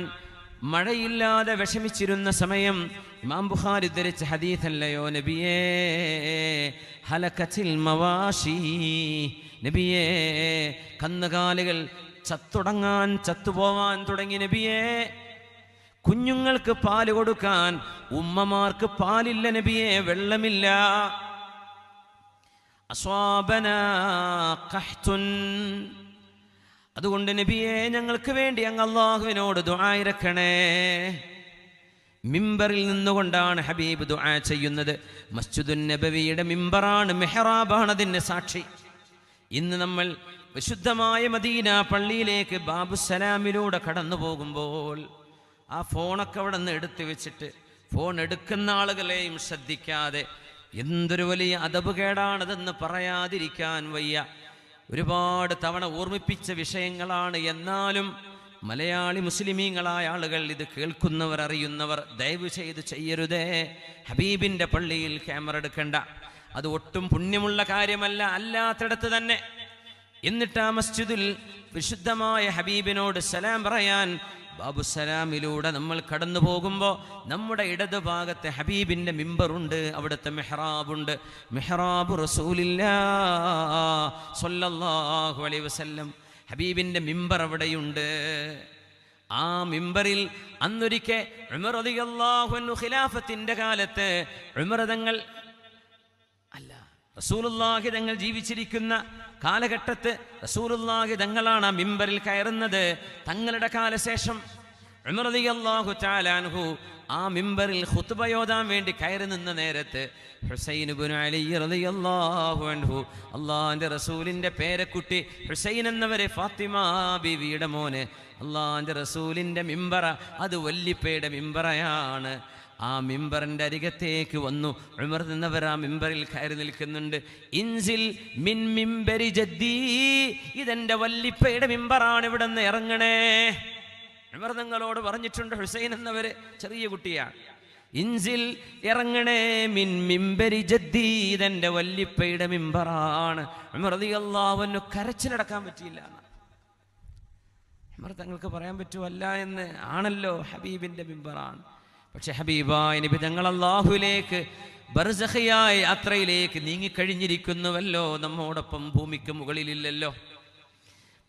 മഴയില്ലാതെ വിഷമിച്ചിരുന്ന സമയം ഇമാം ബുഖാരി ഉദ്ധരിച്ച ഹദീസല്ലയോ, നബിയേ ഹലകത്തിൽ മവാശി, നബിയേ കന്നുകാലികൾ ചത്തുപോവാൻ തുടങ്ങി, നബിയേ കുഞ്ഞുങ്ങൾക്ക് പാല് കൊടുക്കാൻ ഉമ്മമാർക്ക് പാലില്ല, നബിയേ വെള്ളമില്ല. അസ്വാബനാ ഖഹ്തുൻ, അതുകൊണ്ട് നബിയെ ഞങ്ങൾക്ക് വേണ്ടി അങ്ങ് അല്ലാഹുവിനോട് ദുആ ഇറക്കണേ. മിമ്പറിൽ നിന്നുകൊണ്ടാണ് ഹബീബ് ദുആ ചെയ്യുന്നത്. മസ്ജിദുൻ നബവിയുടെ മിമ്പറാണ്, മെഹ്റാബാണ് അതിന് സാക്ഷി. ഇന്ന് നമ്മൾ വിശുദ്ധമായ മദീന പള്ളിയിലേക്ക് ബാബുസലാമിലൂടെ കടന്നു പോകുമ്പോൾ ആ ഫോണൊക്കെ അവിടെ നിന്ന് എടുത്തു വെച്ചിട്ട് ഫോൺ എടുക്കുന്ന ആളുകളെയും ശ്രദ്ധിക്കാതെ. എന്തൊരു വലിയ അദബുകേടാണതെന്ന് പറയാതിരിക്കാൻ വയ്യ. ഒരുപാട് തവണ ഓർമ്മിപ്പിച്ച വിഷയങ്ങളാണ്. എന്നാലും മലയാളി മുസ്ലിമീങ്ങളായ ആളുകൾ, ഇത് കേൾക്കുന്നവർ, അറിയുന്നവർ, ദയവ് ചെയ്ത് ചെയ്യരുതേ. ഹബീബിൻ്റെ പള്ളിയിൽ ക്യാമറ എടുക്കണ്ട. അത് ഒട്ടും പുണ്യമുള്ള കാര്യമല്ല, അല്ലാത്തിടത്ത് തന്നെ. എന്നിട്ട് ആ മസ്ജിദിൽ വിശുദ്ധമായ ഹബീബിനോട് സലാം പറയാൻ ബാബുസലാമിലൂടെ നമ്മൾ കടന്നു പോകുമ്പോൾ നമ്മുടെ ഇടതുഭാഗത്തെ ഹബീബിൻ്റെ മിമ്പറുണ്ട്, അവിടുത്തെ മെഹ്റാബുണ്ട്. മെഹ്റാബ് റസൂലില്ലാഹ് സ്വല്ലല്ലാഹു അലൈഹി വസല്ലം, ഹബീബിൻ്റെ മിമ്പർ അവിടെയുണ്ട്. ആ മിമ്പറിൽ അന്നൊരിക്കൽ ഉമർ റളിയല്ലാഹു അൻഹു ഖിലാഫത്തിൻ്റെ കാലത്ത് ഉമർ തങ്ങൾ റസൂലുള്ളാഹി തങ്ങൾ ജീവിച്ചിരിക്കുന്ന കാലഘട്ടത്ത് റസൂലുള്ളാഹി തങ്ങളാണ് ആ മിമ്പറിൽ കയറുന്നത്. തങ്ങളുടെ കാലശേഷം ഉമർ റളിയല്ലാഹു തആല അൻഹു ആ മിമ്പറിൽ ഖുത്ബയോദാൻ വേണ്ടി കയറി നിന്ന നേരത്ത് ഹുസൈൻ ഇബ്നു അലി റളിയല്ലാഹു അൻഹു, അള്ളാഹിൻ്റെ റസൂലിൻ്റെ പേരക്കുട്ടി ഹുസൈൻ എന്നവരെ, ഫാത്തിമ ബീവിയുടെ മോന്, അള്ളാഹിൻ്റെ റസൂലിൻ്റെ മിമ്പറ, അത് വല്ലിപ്പയുടെ മിമ്പറയാണ്. ആ മിമ്പറിൻ്റെ അരികത്തേക്ക് വന്നു. ഉമർ എന്നവർ ആ മിമ്പറിൽ കയറി നിൽക്കുന്നുണ്ട്. ഇൻസിൽ മിൻ മിമ്പരി ജദ്ദീ, ഇതെൻ്റെ വല്ലിപ്പയുടെ മിമ്പറാണ്, ഇവിടെ നിന്ന് ഇറങ്ങണേ. ഉമർ തങ്ങളോട് പറഞ്ഞിട്ടുണ്ട്. ഹുസൈൻ എന്നവര് ചെറിയ കുട്ടിയാണ്. ഇൻസിൽ, ഇറങ്ങണേ, മിൻ മിമ്പരി ജദ്ദീ, ഇതെൻ്റെ വല്ലിപ്പയുടെ മിമ്പറാണ്. ഉമർ റളിയല്ലാഹു അൻഹു കരച്ചിലടക്കാൻ പറ്റിയില്ല. ഉമർ തങ്ങൾക്ക് പറയാൻ പറ്റുമല്ല എന്ന്, ആണല്ലോ ഹബീബിൻ്റെ മിമ്പറാണ്. പക്ഷെ ഹബീബായ നബി തങ്ങൾ അല്ലാഹുവിലേക്ക് ബർസഖിയായ യാത്രയിലേക്ക് നീങ്ങിക്കഴിഞ്ഞിരിക്കുന്നുവല്ലോ, നമ്മോടൊപ്പം ഭൂമിക്ക് മുകളിലില്ലല്ലോ.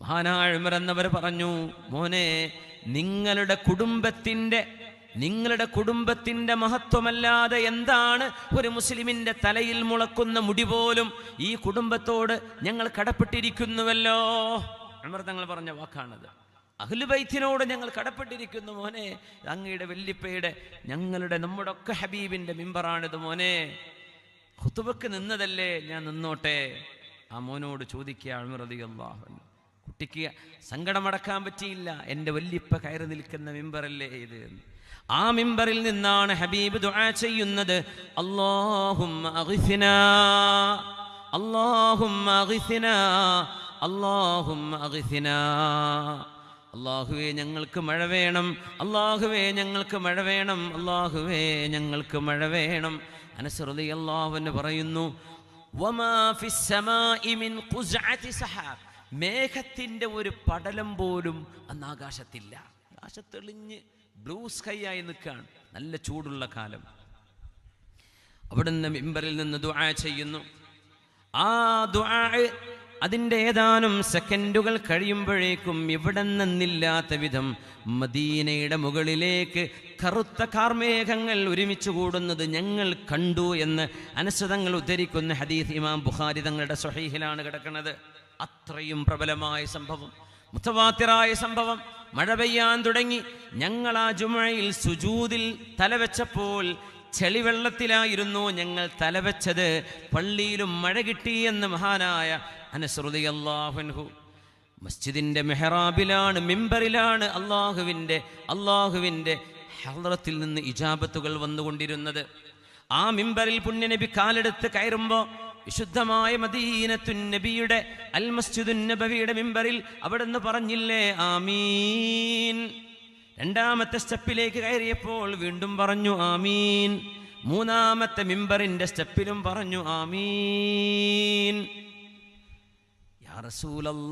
മഹാനായ ഉമർ എന്നവർ പറഞ്ഞു, മോനെ, നിങ്ങളുടെ കുടുംബത്തിൻ്റെ മഹത്വമല്ലാതെ എന്താണ് ഒരു മുസ്ലിമിൻ്റെ തലയിൽ മുളക്കുന്ന മുടി പോലും ഈ കുടുംബത്തോട് ഞങ്ങൾ കടപ്പെട്ടിരിക്കുന്നുവല്ലോ. ഉമർ തങ്ങൾ പറഞ്ഞ വാക്കാണത്. അഹ്ലു ബൈത്തിനോട് ഞങ്ങൾ കടപ്പെട്ടിരിക്കുന്നു മോനെ. അങ്ങയുടെ വല്ലിപ്പയുടെ, നമ്മുടെ ഒക്കെ ഹബീബിൻ്റെ മിമ്പറാണിത് മോനെ. ഖുതുബക്ക് നിന്നതല്ലേ, ഞാൻ നിന്നോട്ടെ. ആ മോനോട് ചോദിക്കുക ഉമർ റളിയല്ലാഹു അൻഹു. കുട്ടിക്ക് സങ്കടമടക്കാൻ പറ്റിയില്ല. എൻ്റെ വല്ലിപ്പ കയറി നിൽക്കുന്ന മിമ്പറല്ലേ ഇത്. ആ മിമ്പറിൽ നിന്നാണ് ഹബീബ് ദുആ ചെയ്യുന്നത്. അല്ലാഹുമ്മ അഗ്സിനാ, അല്ലാഹുമ്മ അഗ്സിനാ, അല്ലാഹുമ്മ അഗ്സിനാ. അല്ലാഹുവേ ഞങ്ങൾക്ക് മഴ വേണം, അല്ലാഹുവേ ഞങ്ങൾക്ക് മഴ വേണം, അല്ലാഹുവേ ഞങ്ങൾക്ക് മഴ വേണം. അനസ് റളിയല്ലാഹു അൻഹു പറയുന്നു, വമാ ഫിസ് സമാഇ മിൻ ഖുസ്അതി സഹാബ്, മേഘത്തിൻ്റെ ഒരു പടലം പോലും അന്ന് ആകാശത്തില്ല. ആകാശത്തെളിഞ്ഞ് ബ്ലൂ സ്കൈ ആയി നിൽക്കുകയാണ്. നല്ല ചൂടുള്ള കാലം. അവിടുന്ന് മിമ്പറിൽ നിന്ന് ദുആ ചെയ്യുന്നു. ആ ദുആ അതിൻ്റെ ഏതാനും സെക്കൻഡുകൾ കഴിയുമ്പോഴേക്കും ഇവിടെ നിന്നില്ലാത്ത വിധം മദീനയുടെ മുകളിലേക്ക് കറുത്ത കാർമേഘങ്ങൾ ഒരുമിച്ച് കൂടുന്നത് ഞങ്ങൾ കണ്ടു എന്ന് അനസ് തങ്ങൾ ഉദ്ധരിക്കുന്ന ഹദീസ് ഇമാം ബുഖാരി തങ്ങളുടെ സ്വഹീഹിലാണ് കിടക്കുന്നത്. അത്രയും പ്രബലമായ സംഭവം, മുതവാത്തിറായ സംഭവം. മഴ പെയ്യാൻ തുടങ്ങി. ഞങ്ങൾ ആ ജുമുഅയിൽ സുജൂദിൽ തലവെച്ചപ്പോൾ ചെളിവെള്ളത്തിലായിരുന്നു ഞങ്ങൾ തലവെച്ചത്. പള്ളിയിലും മഴ കിട്ടി എന്ന് മഹാനായ അനസ് റളിയല്ലാഹു അൻഹു മസ്ജിദിൻ്റെ മെഹ്റാബിലാണ്, മിമ്പറിലാണ് അള്ളാഹുവിൻ്റെ ഹദ്റത്തിൽ നിന്ന് ഇജാബത്തുകൾ വന്നുകൊണ്ടിരുന്നത്. ആ മിമ്പറിൽ പുണ്യനബി കാലെടുത്ത് കയറുമ്പോൾ വിശുദ്ധമായ മദീനത്തുൻ നബിയുടെ അൽ മസ്ജിദുൻ നബവിയുടെ മിമ്പറിൽ അവിടുന്ന് പറഞ്ഞില്ലേ ആമീൻ. രണ്ടാമത്തെ സ്റ്റെപ്പിലേക്ക് കയറിയപ്പോൾ വീണ്ടും പറഞ്ഞു ആമീൻ. മൂന്നാമത്തെ മിമ്പറിൻ്റെ സ്റ്റെപ്പിലും പറഞ്ഞു ആമീൻ. യാ റസൂലല്ലാഹ്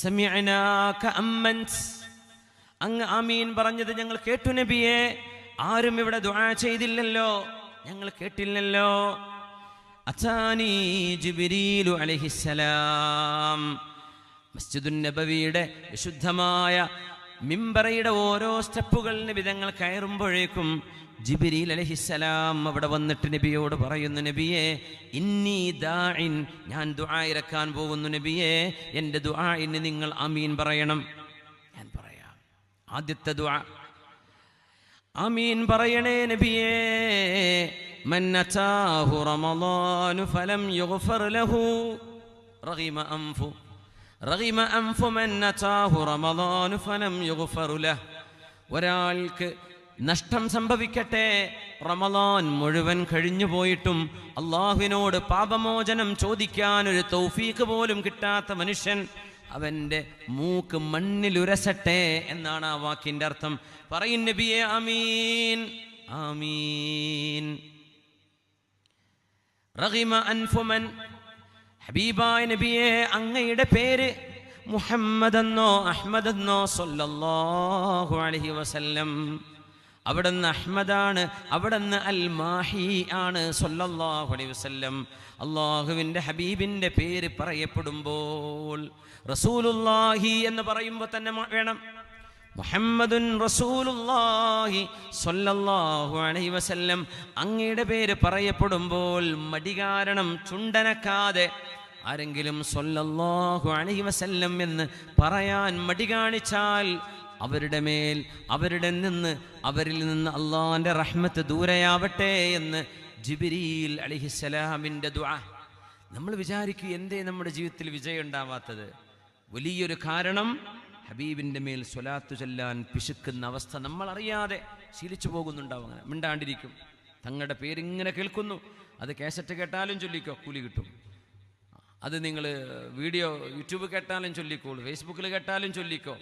സമിഅനാക അമ്മൻസ്, അങ്ങ് ആമീൻ പറഞ്ഞത് ഞങ്ങൾ കേട്ടു നബിയെ. ആരും ഇവിടെ ദുആ ചെയ്തില്ലല്ലോ, ഞങ്ങൾ കേട്ടില്ലല്ലോ. അതാനി ജിബ്രീലു അലൈഹിസ്സലാം, മസ്ജിദുൻ നബവിയുടെ വിശുദ്ധമായ മിമ്പറയുടെ ഓരോ സ്റ്റെപ്പുകൾ നബി തങ്ങൾ കയറുമ്പോഴേക്കും ജിബ്രീൽ അലൈഹിസ്സലാം അവിടെ വന്നിട്ട് നബിയോട് പറയുന്നു, നബിയെ ഇന്നി ദാഇൻ, ഞാൻ ദുആ ഇറക്കാൻ പോകുന്നു നബിയെ, എൻ്റെ ദുആഇന് നിങ്ങൾ ആമീൻ പറയണം. ഞാൻ പറയാം. ആദ്യത്തെ ദുആ, ആമീൻ പറയണേ നബിയേ. മൻ അതാഹു റമളാനു ഫലം യുഗ്ഫർ ലഹു റഗിമ അൻഫു റഗിമ അൻഫു മൻ അതാഹു റമളാൻ ഫലം യുഗ്ഫർ ലഹ്. ഒരാൾക്ക് നഷ്ടം സംഭവിക്കട്ടെ, റമളാൻ മുഴുവൻ കഴിഞ്ഞു പോയിട്ടും അള്ളാഹുവിനോട് പാപമോചനം ചോദിക്കാൻ ഒരു തൗഫീഖ് പോലും കിട്ടാത്ത മനുഷ്യൻ, അവൻ്റെ മൂക്ക് മണ്ണിലുരസട്ടെ എന്നാണ് ആ വാക്കിൻ്റെ അർത്ഥം. പറയും നബിയെ ആമീൻ ആമീൻ. റഗിമ അൻഫു മൻ, ഹബീബായ നബിയെ അങ്ങയുടെ പേര് മുഹമ്മദ് എന്നോ അഹ്മദ് എന്നോ സല്ലല്ലാഹു അലൈഹി വസല്ലം, അവിടുന്ന് അഹ്മദാണ്, അവിടുന്ന് അൽ മാഹി ആണ് സല്ലല്ലാഹു അലൈഹി വസല്ലം. അള്ളാഹുവിൻ്റെ ഹബീബിൻ്റെ പേര് പറയപ്പെടുമ്പോൾ റസൂലുള്ളാഹി എന്ന് പറയുമ്പോൾ തന്നെ വേണം മുഹമ്മദുൻ റസൂലുള്ളാഹി സ്വല്ലല്ലാഹു അലൈഹി വസല്ലം. അങ്ങയുടെ പേര് പറയപ്പെടുമ്പോൾ മടി കാരണം ചുണ്ടനക്കാതെ ആരെങ്കിലും സ്വല്ലല്ലാഹു അലൈഹി വസല്ലം എന്ന് പറയാൻ മടി കാണിച്ചാൽ അവരുടെ മേൽ അവരിൽ നിന്ന് അള്ളാഹിൻ്റെ റഹ്മത്ത് ദൂരെയാവട്ടെ എന്ന് ജിബ്രീൽ അലൈഹിസ്സലാമിൻ്റെ ദുആ. നമ്മൾ വിചാരിക്കും എന്തേ നമ്മുടെ ജീവിതത്തിൽ വിജയം ഉണ്ടാവാത്തത്? വലിയൊരു കാരണം ഹബീബിൻ്റെ മേൽ സ്വലാത്തു ചൊല്ലാൻ പിശുക്കുന്ന അവസ്ഥ നമ്മൾ അറിയാതെ ശീലിച്ചു പോകുന്നുണ്ടാവും. അങ്ങനെ മിണ്ടാണ്ടിരിക്കും, തങ്ങളുടെ പേരിങ്ങനെ കേൾക്കുന്നു, അത് കാസറ്റ് കേട്ടാലും ചൊല്ലിക്കോ, കൂലി കിട്ടും. അത് നിങ്ങൾ വീഡിയോ യൂട്യൂബ് കേട്ടാലും ചൊല്ലിക്കോളൂ, ഫേസ്ബുക്കിൽ കേട്ടാലും ചൊല്ലിക്കോ.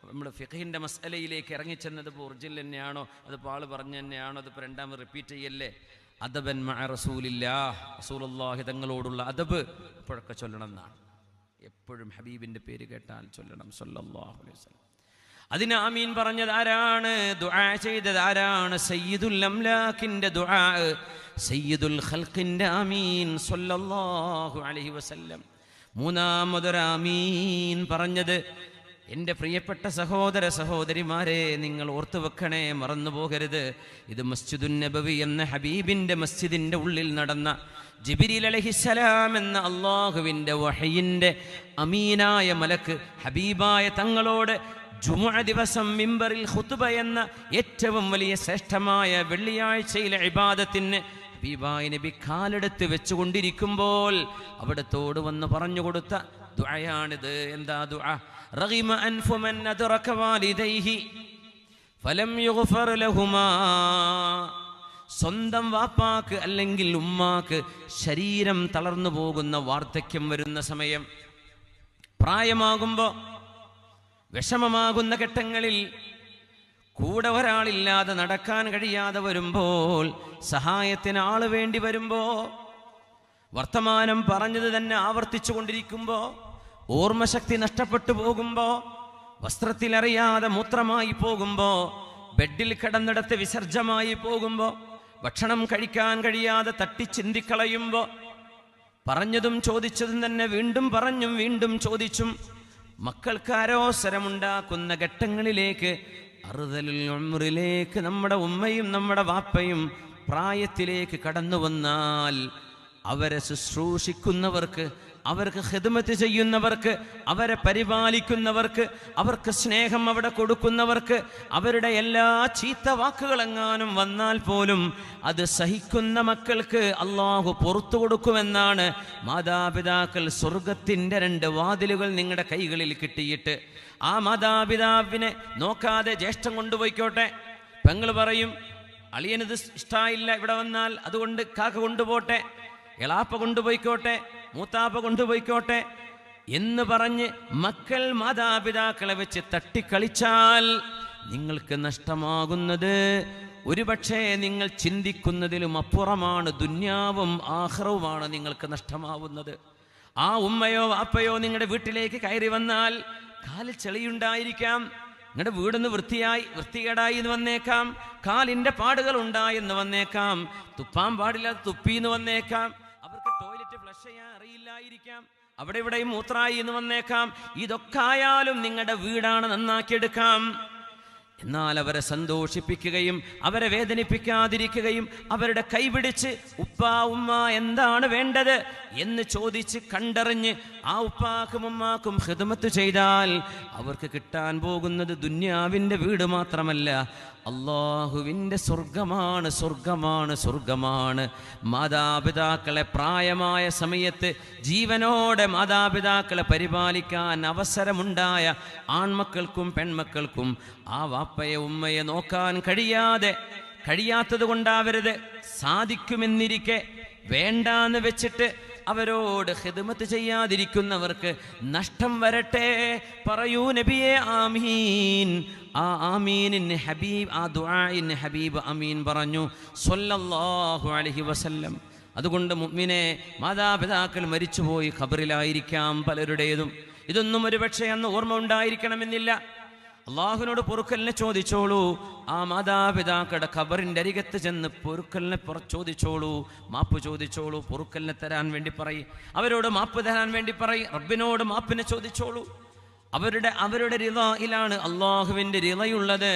നമ്മൾ ഫിഖഹിൻ്റെ മസ്അലയിലേക്ക് ഇറങ്ങിച്ചെന്നത് ഇപ്പോൾ ഒറിജിനൽ തന്നെയാണോ, അതിപ്പോൾ ആൾ പറഞ്ഞു തന്നെയാണോ, അതിപ്പോൾ രണ്ടാമത് റിപ്പീറ്റ് ചെയ്യല്ലേ? അദബൻ മഅ റസൂലില്ലാഹ്, റസൂലുള്ളാഹി തങ്ങളോടുള്ള അദബ് ഇപ്പോഴൊക്കെ ചൊല്ലണം എന്നാണ്. എപ്പോഴും ഹബീബിൻ്റെ പേര് കേട്ടാൽ ചൊല്ലണം സല്ലല്ലാഹു അലൈഹി വസല്ലം. അതിന് ആമീൻ പറഞ്ഞത് ആരാണ്? ദുആ ചെയ്തത് ആരാണ്? സയ്യിദുൽ അംലാക്കിൻ്റെ ദുആ, സയ്യിദുൽ ഖൽഖിൻ്റെ ആമീൻ സല്ലല്ലാഹു അലൈഹി വസല്ലം. മൂന്നാമതൊരു ആമീൻ പറഞ്ഞത് എൻ്റെ പ്രിയപ്പെട്ട സഹോദര സഹോദരിമാരെ, നിങ്ങൾ ഓർത്തു വെക്കണേ, മറന്നു പോകരുത്. ഇത് മസ്ജിദുൻ നബവി എന്ന ഹബീബിൻ്റെ മസ്ജിദിൻ്റെ ഉള്ളിൽ നടന്ന ജിബ്രീൽ അലൈഹിസ്സലാം എന്ന അള്ളാഹുവിൻ്റെ വഹയിൻ്റെ അമീനായ മലക്ക് ഹബീബായ തങ്ങളോട് ജുമുഅ ദിവസം മിമ്പറിൽ ഖുത്ബ എന്ന ഏറ്റവും വലിയ ശ്രേഷ്ഠമായ വെള്ളിയാഴ്ചയിലെ ഇബാദത്തിന് ഹബീബായ നബി കാലെടുത്ത് വെച്ചുകൊണ്ടിരിക്കുമ്പോൾ അവിടത്തോട് വന്ന് പറഞ്ഞു കൊടുത്ത ദുആയാണിത്. എന്താ ദുആ? റഗിമ അൻഫു മൻ അദ്റക വാലിദൈഹി ഫലം യുഗ്ഫർ ലഹുമാ. സ്വന്തം വാപ്പാക്ക് അല്ലെങ്കിൽ ഉമ്മാക്ക് ശരീരം തളർന്നു പോകുന്ന വാർദ്ധക്യം വരുന്ന സമയം, പ്രായമാകുമ്പോൾ വിഷമമാകുന്ന ഘട്ടങ്ങളിൽ, കൂടെ ഒരാളില്ലാതെ നടക്കാൻ കഴിയാതെ വരുമ്പോൾ, സഹായത്തിന് ആള് വേണ്ടി വരുമ്പോൾ, വർത്തമാനം പറഞ്ഞത് തന്നെ ആവർത്തിച്ചു കൊണ്ടിരിക്കുമ്പോൾ, ഓർമ്മശക്തി നഷ്ടപ്പെട്ടു പോകുമ്പോൾ, വസ്ത്രത്തിലറിയാതെ മൂത്രമായി പോകുമ്പോൾ, ബെഡിൽ കിടന്നിടത്ത് വിസർജമായി പോകുമ്പോൾ, ഭക്ഷണം കഴിക്കാൻ കഴിയാതെ തട്ടിച്ചിന്തിക്കളയുമ്പോൾ, പറഞ്ഞതും ചോദിച്ചതും തന്നെ വീണ്ടും പറഞ്ഞും വീണ്ടും ചോദിച്ചും മക്കൾക്ക് അരോസരമുണ്ടാക്കുന്ന ഘട്ടങ്ങളിലേക്ക്, അറുതലുൽ ഉംറിലേക്ക് നമ്മുടെ ഉമ്മയും നമ്മുടെ വാപ്പയും പ്രായത്തിലേക്ക് കടന്നു വന്നാൽ, അവരെ ശുശ്രൂഷിക്കുന്നവർക്ക്, അവർക്ക് ഖിദ്മത്ത് ചെയ്യുന്നവർക്ക്, അവരെ പരിപാലിക്കുന്നവർക്ക്, അവർക്ക് സ്നേഹം അവിടെ കൊടുക്കുന്നവർക്ക്, അവരുടെ എല്ലാ ചീത്ത വാക്കുകളെങ്ങാനും വന്നാൽ പോലും അത് സഹിക്കുന്ന മക്കൾക്ക് അള്ളാഹു പുറത്തു കൊടുക്കുമെന്നാണ്. മാതാപിതാക്കൾ സ്വർഗത്തിൻ്റെ 2 വാതിലുകൾ നിങ്ങളുടെ കൈകളിൽ കിട്ടിയിട്ട് ആ മാതാപിതാവിനെ നോക്കാതെ ജ്യേഷ്ഠം കൊണ്ടുപോയിക്കോട്ടെ, പെങ്ങൾ പറയും അളിയനത് ഇഷ്ടമായില്ല ഇവിടെ വന്നാൽ, അതുകൊണ്ട് കാക്ക കൊണ്ടുപോട്ടെ, എളാപ്പ കൊണ്ടുപോയിക്കോട്ടെ, മൂത്താപ്പ കൊണ്ടുപോയിക്കോട്ടെ എന്ന് പറഞ്ഞ് മക്കൾ മാതാപിതാക്കളെ വെച്ച് തട്ടിക്കളിച്ചാൽ നിങ്ങൾക്ക് നഷ്ടമാകുന്നത് ഒരുപക്ഷെ നിങ്ങൾ ചിന്തിക്കുന്നതിലും അപ്പുറമാണ്. ദുന്യാവും ആഖിറവുമാണ് നിങ്ങൾക്ക് നഷ്ടമാവുന്നത്. ആ ഉമ്മയോ വാപ്പയോ നിങ്ങളുടെ വീട്ടിലേക്ക് കയറി വന്നാൽ കാലിൽ ചെളിയുണ്ടായിരിക്കാം, നിങ്ങളുടെ വീടൊന്ന് വൃത്തികേടായി എന്ന് വന്നേക്കാം, കാലിൻ്റെ പാടുകൾ ഉണ്ടായെന്ന് വന്നേക്കാം, തുപ്പാൻ പാടില്ലാതെ തുപ്പിന്ന് വന്നേക്കാം, അവർക്ക് ടോയ്ലറ്റ് ഫ്ലഷ് ചെയ്യാൻ അറിയില്ലായിരിക്കാം, അവിടെ ഇവിടെയും മൂത്രായി എന്ന് വന്നേക്കാം. ഇതൊക്കെ ആയാലും നിങ്ങളുടെ വീടാണ് നന്നാക്കിയെടുക്കാം. എന്നാൽ അവരെ സന്തോഷിപ്പിക്കുകയും അവരെ വേദനിപ്പിക്കാതിരിക്കുകയും അവരുടെ കൈപിടിച്ച് ഉപ്പ ഉമ്മ എന്താണ് വേണ്ടത് എന്ന് ചോദിച്ച് കണ്ടറിഞ്ഞ് ആ ഉപ്പാക്കും ഉമ്മാക്കും ഖിദ്മത്ത് ചെയ്താൽ അവർക്ക് കിട്ടാൻ പോകുന്നത് ദുന്യാവിൻ്റെ വീട് മാത്രമല്ല, അള്ളാഹുവിൻ്റെ സ്വർഗമാണ്, സ്വർഗമാണ്, സ്വർഗമാണ്. മാതാപിതാക്കളെ പ്രായമായ സമയത്ത് ജീവനോടെ മാതാപിതാക്കളെ പരിപാലിക്കാൻ അവസരമുണ്ടായ ആൺമക്കൾക്കും പെൺമക്കൾക്കും ആ വാപ്പയെ ഉമ്മയെ നോക്കാൻ കഴിയാത്തത് കൊണ്ടാവരുത്, സാധിക്കുമെന്നിരിക്കെ വേണ്ടാന്ന് വെച്ചിട്ട് അവരോട് ഖിദ്മത്ത് ചെയ്യാതിരിക്കുന്നവർക്ക് നഷ്ടം വരട്ടെ. പറയൂ നബിയെ ആമീൻ. ആ ആമീനിന് ഹബീബ്, ആ ദുആഇന് ഹബീബ് ആമീൻ പറഞ്ഞു സ്വല്ലല്ലാഹു അലൈഹി വസല്ലം. അതുകൊണ്ട് മുഅ്മിനെ, മാതാപിതാക്കൾ മരിച്ചുപോയി ഖബറിലായിരിക്കാം പലരുടേതും. ഇതൊന്നും ഒരുപക്ഷെ അന്ന് ഓർമ്മ ഉണ്ടായിരിക്കണമെന്നില്ല. അള്ളാഹുവിനോട് പൊറുക്കലിനെ ചോദിച്ചോളൂ. ആ മാതാപിതാക്കളുടെ ഖബറിൻ്റെ അരികത്ത് ചെന്ന് പൊറുക്കലിനെ ചോദിച്ചോളൂ, മാപ്പ് ചോദിച്ചോളൂ. പൊറുക്കലിനെ തരാൻ വേണ്ടി പറയും, അവരോട് മാപ്പ് തരാൻ വേണ്ടി പറയും. റബ്ബിനോട് മാപ്പിനെ ചോദിച്ചോളൂ. അവരുടെ റിളയിലാണ് അള്ളാഹുവിൻ്റെ റിളയുള്ളത്,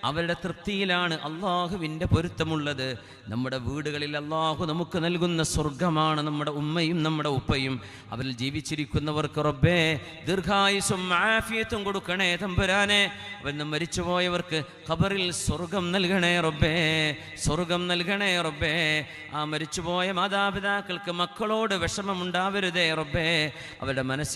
അവരുടെ തൃപ്തിയിലാണ് അള്ളാഹുവിൻ്റെ പൊരുത്തമുള്ളത്. നമ്മുടെ വീടുകളിൽ അള്ളാഹു നമുക്ക് നൽകുന്ന സ്വർഗമാണ് നമ്മുടെ ഉമ്മയും നമ്മുടെ ഉപ്പയും. അവരിൽ ജീവിച്ചിരിക്കുന്നവർക്ക് റബ്ബേ ദീർഘായുസ്സും ആഫിയത്തും കൊടുക്കണേ തമ്പുരാനെ. അവന് മരിച്ചുപോയവർക്ക് ഖബറിൽ സ്വർഗം നൽകണേ റബ്ബേ, സ്വർഗം നൽകണേ റബ്ബേ. ആ മരിച്ചുപോയ മാതാപിതാക്കൾക്ക് മക്കളോട് വിഷമമുണ്ടാവരുതേ റബ്ബേ. അവരുടെ മനസ്സിൽ